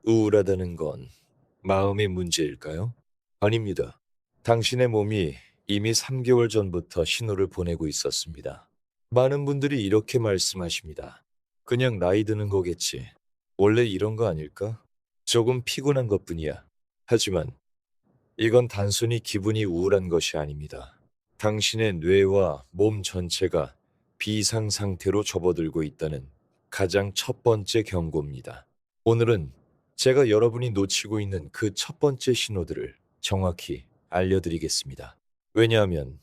우울하다는 건 마음의 문제일까요? 아닙니다. 당신의 몸이 이미 3개월 전부터 신호를 보내고 있었습니다. 많은 분들이 이렇게 말씀하십니다. 그냥 나이 드는 거겠지. 원래 이런 거 아닐까? 조금 피곤한 것뿐이야. 하지만 이건 단순히 기분이 우울한 것이 아닙니다. 당신의 뇌와 몸 전체가 비상 상태로 접어들고 있다는 가장 첫 번째 경고입니다. 오늘은 제가 여러분이 놓치고 있는 그 첫 번째 신호들을 정확히 알려드리겠습니다. 왜냐하면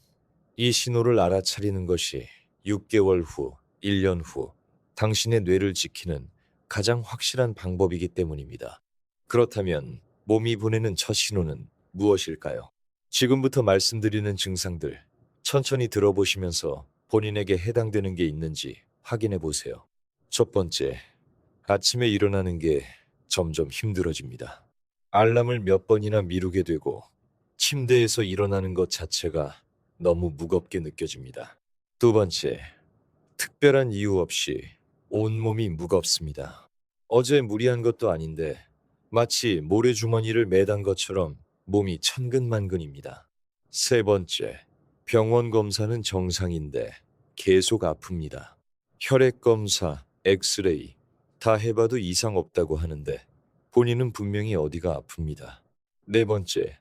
이 신호를 알아차리는 것이 6개월 후, 1년 후 당신의 뇌를 지키는 가장 확실한 방법이기 때문입니다. 그렇다면 몸이 보내는 첫 신호는 무엇일까요? 지금부터 말씀드리는 증상들 천천히 들어보시면서 본인에게 해당되는 게 있는지 확인해 보세요. 첫 번째, 아침에 일어나는 게 점점 힘들어집니다. 알람을 몇 번이나 미루게 되고 침대에서 일어나는 것 자체가 너무 무겁게 느껴집니다. 두 번째, 특별한 이유 없이 온몸이 무겁습니다. 어제 무리한 것도 아닌데 마치 모래주머니를 매단 것처럼 몸이 천근만근입니다. 세 번째, 병원 검사는 정상인데 계속 아픕니다. 혈액 검사, 엑스레이 다 해봐도 이상 없다고 하는데 본인은 분명히 어디가 아픕니다. 네 번째,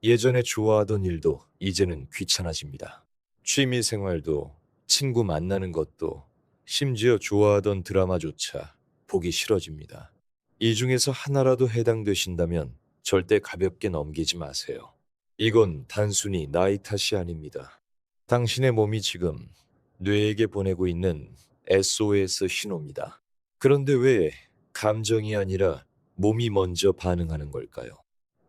예전에 좋아하던 일도 이제는 귀찮아집니다. 취미 생활도 친구 만나는 것도 심지어 좋아하던 드라마조차 보기 싫어집니다. 이 중에서 하나라도 해당되신다면 절대 가볍게 넘기지 마세요. 이건 단순히 나이 탓이 아닙니다. 당신의 몸이 지금 뇌에게 보내고 있는 SOS 신호입니다. 그런데 왜 감정이 아니라 몸이 먼저 반응하는 걸까요?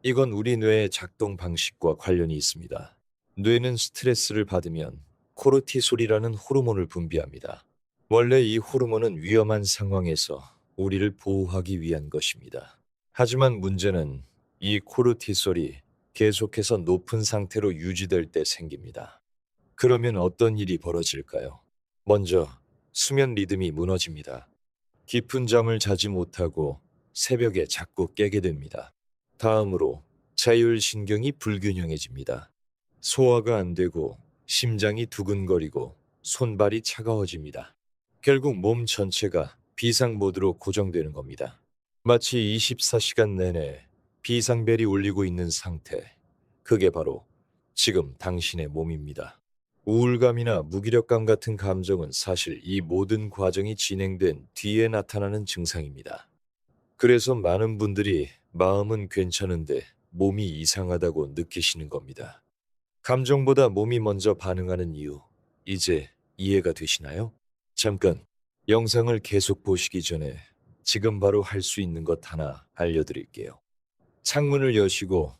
이건 우리 뇌의 작동 방식과 관련이 있습니다. 뇌는 스트레스를 받으면 코르티솔이라는 호르몬을 분비합니다. 원래 이 호르몬은 위험한 상황에서 우리를 보호하기 위한 것입니다. 하지만 문제는 이 코르티솔이 계속해서 높은 상태로 유지될 때 생깁니다. 그러면 어떤 일이 벌어질까요? 먼저 수면 리듬이 무너집니다. 깊은 잠을 자지 못하고 새벽에 자꾸 깨게 됩니다. 다음으로 자율신경이 불균형해집니다. 소화가 안 되고 심장이 두근거리고 손발이 차가워집니다. 결국 몸 전체가 비상 모드로 고정되는 겁니다. 마치 24시간 내내 비상벨이 울리고 있는 상태. 그게 바로 지금 당신의 몸입니다. 우울감이나 무기력감 같은 감정은 사실 이 모든 과정이 진행된 뒤에 나타나는 증상입니다. 그래서 많은 분들이 마음은 괜찮은데 몸이 이상하다고 느끼시는 겁니다. 감정보다 몸이 먼저 반응하는 이유, 이제 이해가 되시나요? 잠깐, 영상을 계속 보시기 전에 지금 바로 할 수 있는 것 하나 알려드릴게요. 창문을 여시고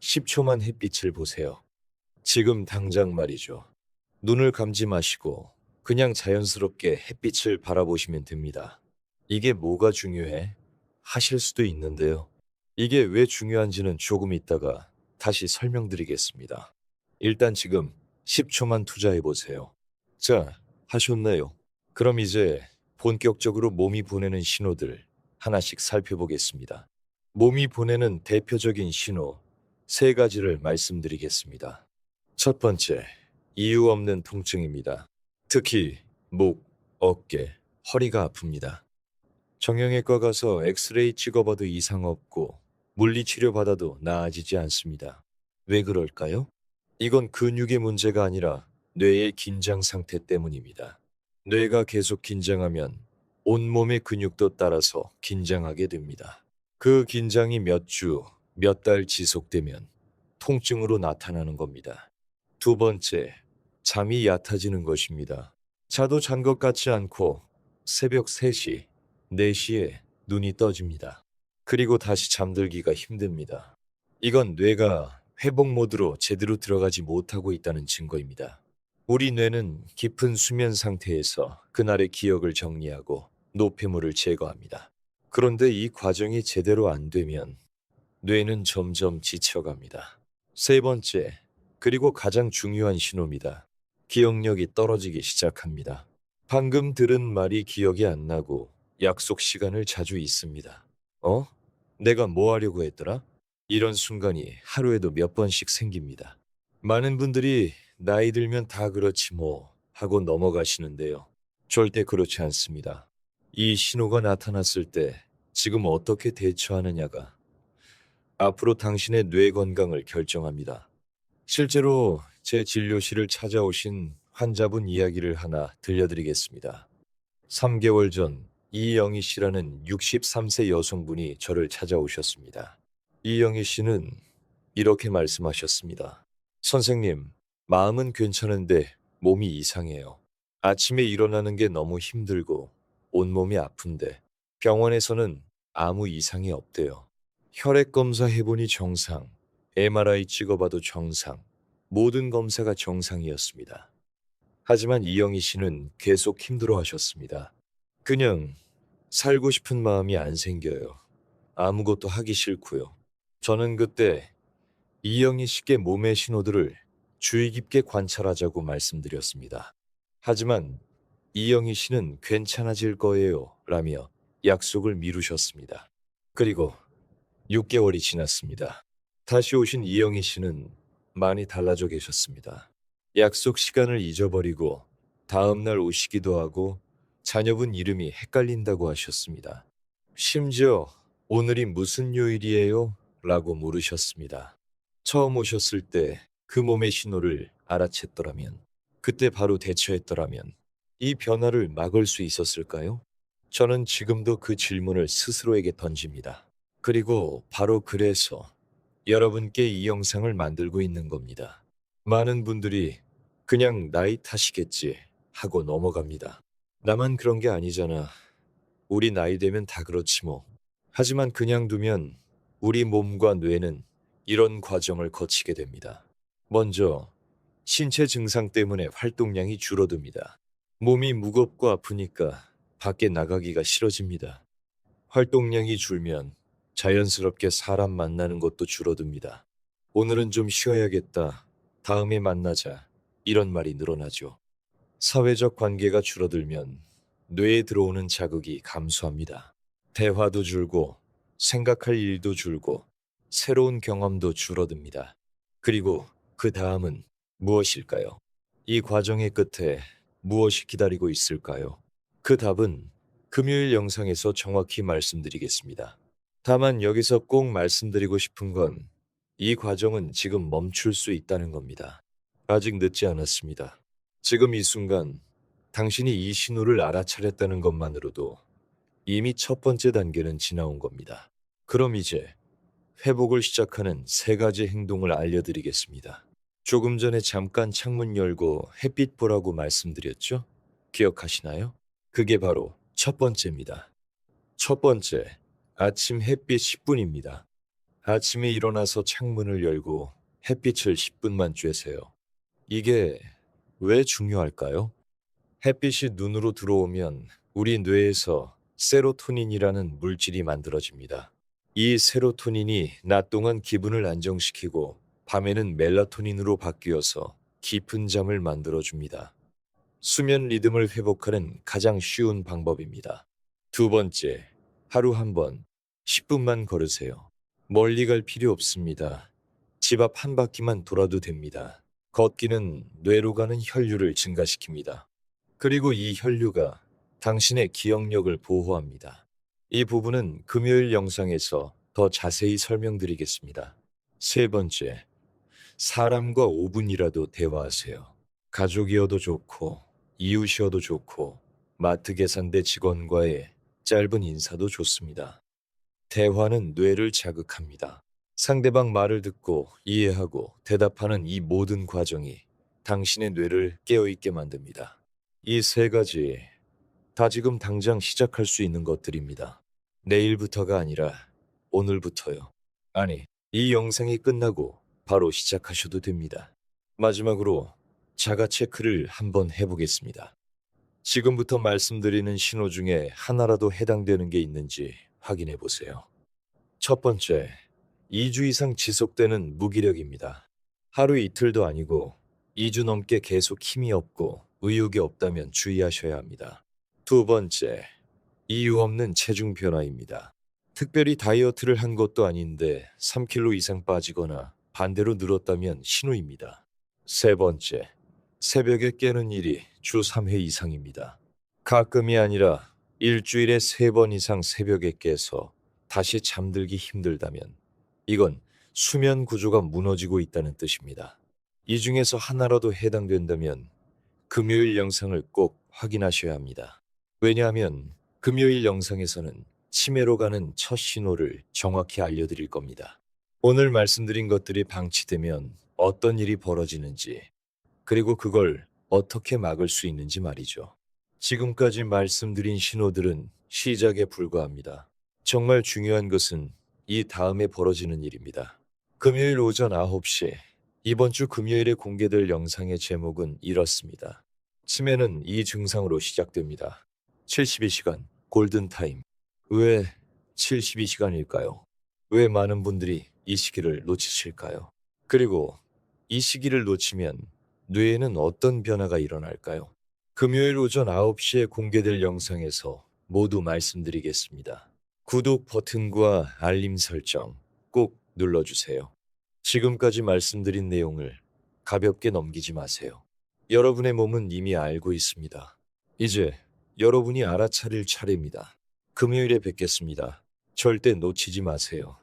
10초만 햇빛을 보세요. 지금 당장 말이죠. 눈을 감지 마시고 그냥 자연스럽게 햇빛을 바라보시면 됩니다. 이게 뭐가 중요해? 하실 수도 있는데요. 이게 왜 중요한지는 조금 있다가 다시 설명드리겠습니다. 일단 지금 10초만 투자해 보세요. 자, 하셨나요? 그럼 이제 본격적으로 몸이 보내는 신호들 하나씩 살펴보겠습니다. 몸이 보내는 대표적인 신호 세 가지를 말씀드리겠습니다. 첫 번째, 이유 없는 통증입니다. 특히 목, 어깨, 허리가 아픕니다. 정형외과 가서 엑스레이 찍어봐도 이상 없고 물리치료 받아도 나아지지 않습니다. 왜 그럴까요? 이건 근육의 문제가 아니라 뇌의 긴장 상태 때문입니다. 뇌가 계속 긴장하면 온몸의 근육도 따라서 긴장하게 됩니다. 그 긴장이 몇 주, 몇 달 지속되면 통증으로 나타나는 겁니다. 두 번째, 잠이 얕아지는 것입니다. 자도 잔 것 같지 않고 새벽 3시, 4시에 눈이 떠집니다. 그리고 다시 잠들기가 힘듭니다. 이건 뇌가 회복 모드로 제대로 들어가지 못하고 있다는 증거입니다. 우리 뇌는 깊은 수면 상태에서 그날의 기억을 정리하고 노폐물을 제거합니다. 그런데 이 과정이 제대로 안 되면 뇌는 점점 지쳐갑니다. 세 번째, 그리고 가장 중요한 신호입니다. 기억력이 떨어지기 시작합니다. 방금 들은 말이 기억이 안 나고 약속 시간을 자주 잊습니다. 어? 내가 뭐 하려고 했더라? 이런 순간이 하루에도 몇 번씩 생깁니다. 많은 분들이 나이 들면 다 그렇지 뭐 하고 넘어가시는데요. 절대 그렇지 않습니다. 이 신호가 나타났을 때 지금 어떻게 대처하느냐가 앞으로 당신의 뇌 건강을 결정합니다. 실제로 제 진료실을 찾아오신 환자분 이야기를 하나 들려드리겠습니다. 3개월 전 이영희 씨라는 63세 여성분이 저를 찾아오셨습니다. 이영희 씨는 이렇게 말씀하셨습니다. 선생님, 마음은 괜찮은데 몸이 이상해요. 아침에 일어나는 게 너무 힘들고 온몸이 아픈데 병원에서는 아무 이상이 없대요. 혈액 검사 해보니 정상, MRI 찍어봐도 정상, 모든 검사가 정상이었습니다. 하지만 이영희 씨는 계속 힘들어 하셨습니다. 그냥 살고 싶은 마음이 안 생겨요. 아무것도 하기 싫고요. 저는 그때 이영희 씨께 몸의 신호들을 주의 깊게 관찰하자고 말씀드렸습니다. 하지만 이영희 씨는 괜찮아질 거예요 라며 약속을 미루셨습니다. 그리고 6개월이 지났습니다. 다시 오신 이영희 씨는 많이 달라져 계셨습니다. 약속 시간을 잊어버리고 다음날 오시기도 하고 자녀분 이름이 헷갈린다고 하셨습니다. 심지어 오늘이 무슨 요일이에요? 라고 물으셨습니다. 처음 오셨을 때 그 몸의 신호를 알아챘더라면, 그때 바로 대처했더라면 이 변화를 막을 수 있었을까요? 저는 지금도 그 질문을 스스로에게 던집니다. 그리고 바로 그래서 여러분께 이 영상을 만들고 있는 겁니다. 많은 분들이 그냥 나이 탓이겠지 하고 넘어갑니다. 나만 그런 게 아니잖아. 우리 나이 되면 다 그렇지 뭐. 하지만 그냥 두면 우리 몸과 뇌는 이런 과정을 거치게 됩니다. 먼저 신체 증상 때문에 활동량이 줄어듭니다. 몸이 무겁고 아프니까 밖에 나가기가 싫어집니다. 활동량이 줄면 자연스럽게 사람 만나는 것도 줄어듭니다. 오늘은 좀 쉬어야겠다. 다음에 만나자. 이런 말이 늘어나죠. 사회적 관계가 줄어들면 뇌에 들어오는 자극이 감소합니다. 대화도 줄고 생각할 일도 줄고 새로운 경험도 줄어듭니다. 그리고 그 다음은 무엇일까요? 이 과정의 끝에 무엇이 기다리고 있을까요? 그 답은 금요일 영상에서 정확히 말씀드리겠습니다. 다만 여기서 꼭 말씀드리고 싶은 건 이 과정은 지금 멈출 수 있다는 겁니다. 아직 늦지 않았습니다. 지금 이 순간 당신이 이 신호를 알아차렸다는 것만으로도 이미 첫 번째 단계는 지나온 겁니다. 그럼 이제 회복을 시작하는 세 가지 행동을 알려드리겠습니다. 조금 전에 잠깐 창문 열고 햇빛 보라고 말씀드렸죠? 기억하시나요? 그게 바로 첫 번째입니다. 첫 번째, 아침 햇빛 10분입니다. 아침에 일어나서 창문을 열고 햇빛을 10분만 쬐세요. 이게 왜 중요할까요? 햇빛이 눈으로 들어오면 우리 뇌에서 세로토닌이라는 물질이 만들어집니다. 이 세로토닌이 낮 동안 기분을 안정시키고 밤에는 멜라토닌으로 바뀌어서 깊은 잠을 만들어줍니다. 수면 리듬을 회복하는 가장 쉬운 방법입니다. 두 번째, 하루 한 번 10분만 걸으세요. 멀리 갈 필요 없습니다. 집 앞 한 바퀴만 돌아도 됩니다. 걷기는 뇌로 가는 혈류를 증가시킵니다. 그리고 이 혈류가 당신의 기억력을 보호합니다. 이 부분은 금요일 영상에서 더 자세히 설명드리겠습니다. 세 번째, 사람과 5분이라도 대화하세요. 가족이어도 좋고, 이웃이어도 좋고, 마트 계산대 직원과의 짧은 인사도 좋습니다. 대화는 뇌를 자극합니다. 상대방 말을 듣고 이해하고 대답하는 이 모든 과정이 당신의 뇌를 깨어있게 만듭니다. 이 세 가지 다 지금 당장 시작할 수 있는 것들입니다. 내일부터가 아니라 오늘부터요. 아니, 이 영상이 끝나고 바로 시작하셔도 됩니다. 마지막으로 자가 체크를 한번 해보겠습니다. 지금부터 말씀드리는 신호 중에 하나라도 해당되는 게 있는지 확인해 보세요. 첫 번째, 2주 이상 지속되는 무기력입니다. 하루 이틀도 아니고 2주 넘게 계속 힘이 없고 의욕이 없다면 주의하셔야 합니다. 두 번째, 이유 없는 체중 변화입니다. 특별히 다이어트를 한 것도 아닌데 3kg 이상 빠지거나 반대로 늘었다면 신호입니다. 세 번째, 새벽에 깨는 일이 주 3회 이상입니다. 가끔이 아니라 일주일에 3번 이상 새벽에 깨서 다시 잠들기 힘들다면 이건 수면 구조가 무너지고 있다는 뜻입니다. 이 중에서 하나라도 해당된다면 금요일 영상을 꼭 확인하셔야 합니다. 왜냐하면 금요일 영상에서는 치매로 가는 첫 신호를 정확히 알려드릴 겁니다. 오늘 말씀드린 것들이 방치되면 어떤 일이 벌어지는지, 그리고 그걸 어떻게 막을 수 있는지 말이죠. 지금까지 말씀드린 신호들은 시작에 불과합니다. 정말 중요한 것은 이 다음에 벌어지는 일입니다. 금요일 오전 9시, 이번 주 금요일에 공개될 영상의 제목은 이렇습니다. 치매는 이 증상으로 시작됩니다. 72시간 골든타임. 왜 72시간일까요? 왜 많은 분들이 이 시기를 놓치실까요? 그리고 이 시기를 놓치면 뇌에는 어떤 변화가 일어날까요? 금요일 오전 9시에 공개될 영상에서 모두 말씀드리겠습니다. 구독 버튼과 알림 설정 꼭 눌러주세요. 지금까지 말씀드린 내용을 가볍게 넘기지 마세요. 여러분의 몸은 이미 알고 있습니다. 이제 여러분이 알아차릴 차례입니다. 금요일에 뵙겠습니다. 절대 놓치지 마세요.